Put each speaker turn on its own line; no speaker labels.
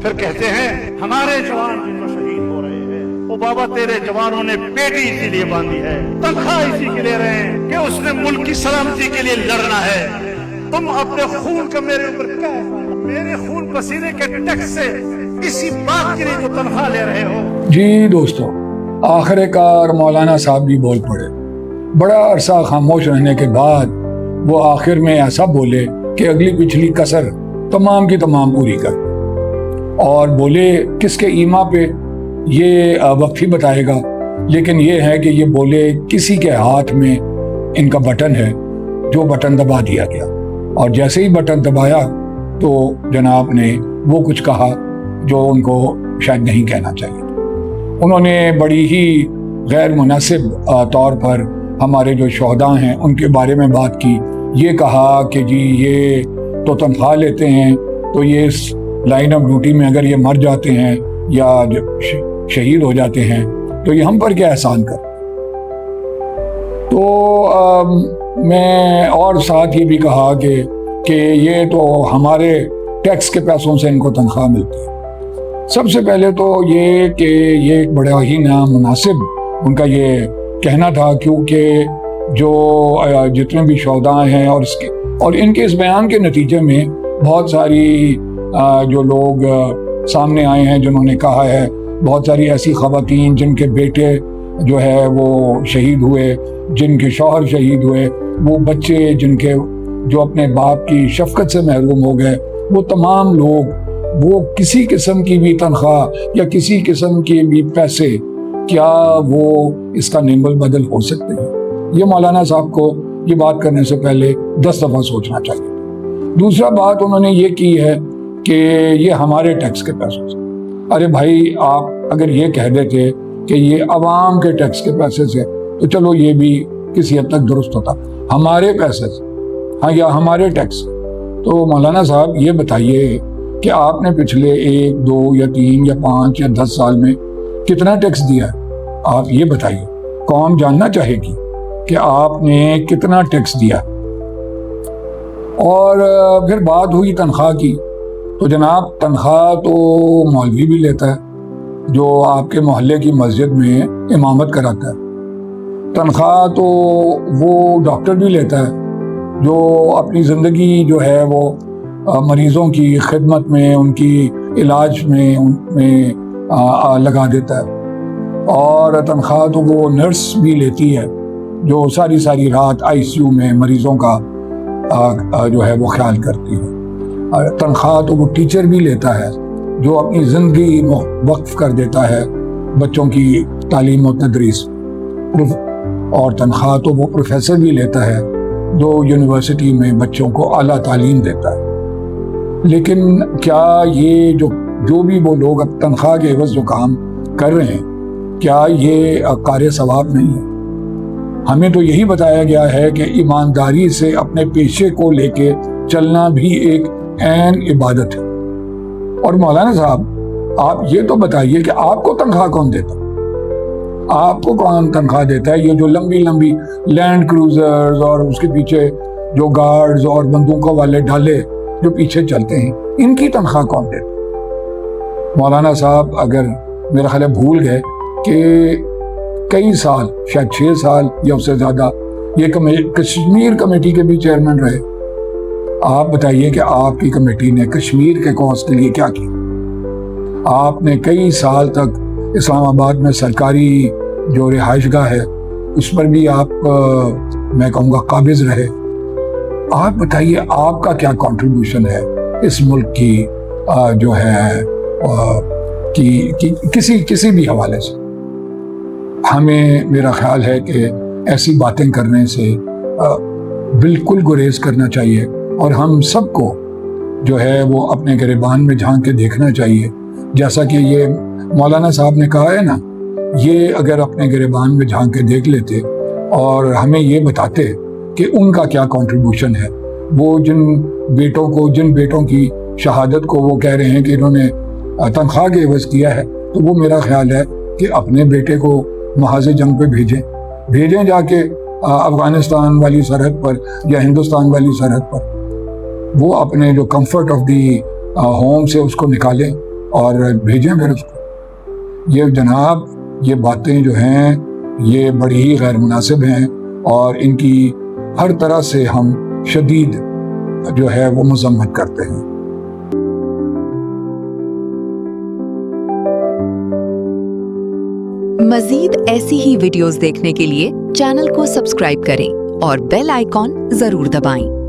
پھر کہتے ہیں ہمارے جوان بھی تو شہید ہو رہے ہیں. او بابا تیرے جوانوں نے پیٹی اسی لیے باندھی ہے, تنخواہ اسی کے لیے رہے ہیں کہ اس نے ملک کی سلامتی کے لیے لڑنا ہے. تم اپنے خون کا میرے اوپر کیا ہے, میرے خون پسینے کے ٹیکس سے اسی بات کے لیے جو تنخواہ لے رہے ہو.
جی دوستو, آخر کار مولانا صاحب بھی بول پڑے. بڑا عرصہ خاموش رہنے کے بعد وہ آخر میں ایسا بولے کہ اگلی پچھلی کسر تمام کی تمام پوری کر, اور بولے کس کے ایما پہ یہ وقت ہی بتائے گا, لیکن یہ ہے کہ یہ بولے کسی کے ہاتھ میں ان کا بٹن ہے, جو بٹن دبا دیا گیا, اور جیسے ہی بٹن دبایا تو جناب نے وہ کچھ کہا جو ان کو شاید نہیں کہنا چاہیے. انہوں نے بڑی ہی غیر مناسب طور پر ہمارے جو شہداء ہیں ان کے بارے میں بات کی. یہ کہا کہ جی یہ تو تنخواہ لیتے ہیں, تو یہ اس لائن آف ڈیوٹی میں اگر یہ مر جاتے ہیں یا شہید ہو جاتے ہیں تو یہ ہم پر کیا احسان کر. تو میں اور ساتھ یہ بھی کہا کہ یہ تو ہمارے ٹیکس کے پیسوں سے ان کو تنخواہ ملتی ہے. سب سے پہلے تو یہ کہ یہ ایک بڑا ہی نامناسب ان کا یہ کہنا تھا, کیونکہ جو جتنے بھی شہداء ہیں اور ان کے اس بیان کے نتیجے میں بہت ساری جو لوگ سامنے آئے ہیں جنہوں نے کہا ہے, بہت ساری ایسی خواتین جن کے بیٹے جو ہے وہ شہید ہوئے, جن کے شوہر شہید ہوئے, وہ بچے جن کے جو اپنے باپ کی شفقت سے محروم ہو گئے, وہ تمام لوگ وہ کسی قسم کی بھی تنخواہ یا کسی قسم کے بھی پیسے کیا وہ اس کا نعمت بدل ہو سکتے ہیں. یہ مولانا صاحب کو یہ بات کرنے سے پہلے 10 دفعہ سوچنا چاہیے. دوسرا بات انہوں نے یہ کی ہے کہ یہ ہمارے ٹیکس کے پیسوں سے. ارے بھائی, آپ اگر یہ کہہ دیتے کہ یہ عوام کے ٹیکس کے پیسے سے تو چلو یہ بھی کسی حد تک درست ہوتا. ہمارے پیسے سے, ہاں, یا ہمارے ٹیکس. تو مولانا صاحب یہ بتائیے کہ آپ نے پچھلے 1 2 یا 3 یا 5 یا 10 سال میں کتنا ٹیکس دیا ہے؟ آپ یہ بتائیے, قوم جاننا چاہے گی کہ آپ نے کتنا ٹیکس دیا. اور پھر بات ہوئی تنخواہ کی, تو جناب تنخواہ تو مولوی بھی لیتا ہے جو آپ کے محلے کی مسجد میں امامت کراتا ہے. تنخواہ تو وہ ڈاکٹر بھی لیتا ہے جو اپنی زندگی جو ہے وہ مریضوں کی خدمت میں, ان کی علاج میں لگا دیتا ہے. اور تنخواہ تو وہ نرس بھی لیتی ہے جو ساری رات ICU میں مریضوں کا جو ہے وہ خیال کرتی ہے. تنخواہ تو وہ ٹیچر بھی لیتا ہے جو اپنی زندگی وقف کر دیتا ہے بچوں کی تعلیم و تدریس. اور تنخواہ تو وہ پروفیسر بھی لیتا ہے جو یونیورسٹی میں بچوں کو اعلیٰ تعلیم دیتا ہے. لیکن کیا یہ جو بھی وہ لوگ اب تنخواہ کے عوض جو کام کر رہے ہیں, کیا یہ کار ثواب نہیں ہے؟ ہمیں تو یہی بتایا گیا ہے کہ ایمانداری سے اپنے پیشے کو لے کے چلنا بھی ایک عین عبادت ہے. اور مولانا صاحب, آپ یہ تو بتائیے کہ آپ کو تنخواہ کون دیتا؟ آپ کو کون تنخواہ دیتا ہے؟ یہ جو لمبی لینڈ کروزرز اور اس کے پیچھے جو گارڈز اور بندوقوں والے ڈھالے جو پیچھے چلتے ہیں, ان کی تنخواہ کون دیتا؟ مولانا صاحب اگر میرا خیال ہے بھول گئے کہ کئی سال, شاید 6 سال یا اس سے زیادہ, یہ کشمیر کمیٹی کے بھی چیئرمین رہے. آپ بتائیے کہ آپ کی کمیٹی نے کشمیر کے کوز کے لیے کیا کیا؟ آپ نے کئی سال تک اسلام آباد میں سرکاری جو رہائش گاہ ہے اس پر بھی آپ میں کہوں گا قابض رہے. آپ بتائیے آپ کا کیا کنٹریبیوشن ہے اس ملک کی جو ہے کسی بھی حوالے سے. ہمیں میرا خیال ہے کہ ایسی باتیں کرنے سے بالکل گریز کرنا چاہیے, اور ہم سب کو جو ہے وہ اپنے گریبان میں جھانک کے دیکھنا چاہیے. جیسا کہ یہ مولانا صاحب نے کہا ہے نا, یہ اگر اپنے گریبان میں جھانک کے دیکھ لیتے اور ہمیں یہ بتاتے کہ ان کا کیا کنٹریبیوشن ہے, وہ جن بیٹوں کی شہادت کو وہ کہہ رہے ہیں کہ انہوں نے تنخواہ کے عوض کیا ہے, تو وہ میرا خیال ہے کہ اپنے بیٹے کو محاذ جنگ پہ بھیجیں جا کے افغانستان والی سرحد پر یا ہندوستان والی سرحد پر. وہ اپنے جو کمفرٹ آف دی ہوم سے اس کو نکالیں اور بھیجیں پھر اس کو. یہ جناب یہ باتیں جو ہیں یہ بڑی ہی غیر مناسب ہیں اور ان کی ہر طرح سے ہم شدید جو ہے وہ مذمت کرتے ہیں.
مزید ایسی ہی ویڈیوز دیکھنے کے لیے چینل کو سبسکرائب کریں اور بیل آئیکن ضرور دبائیں.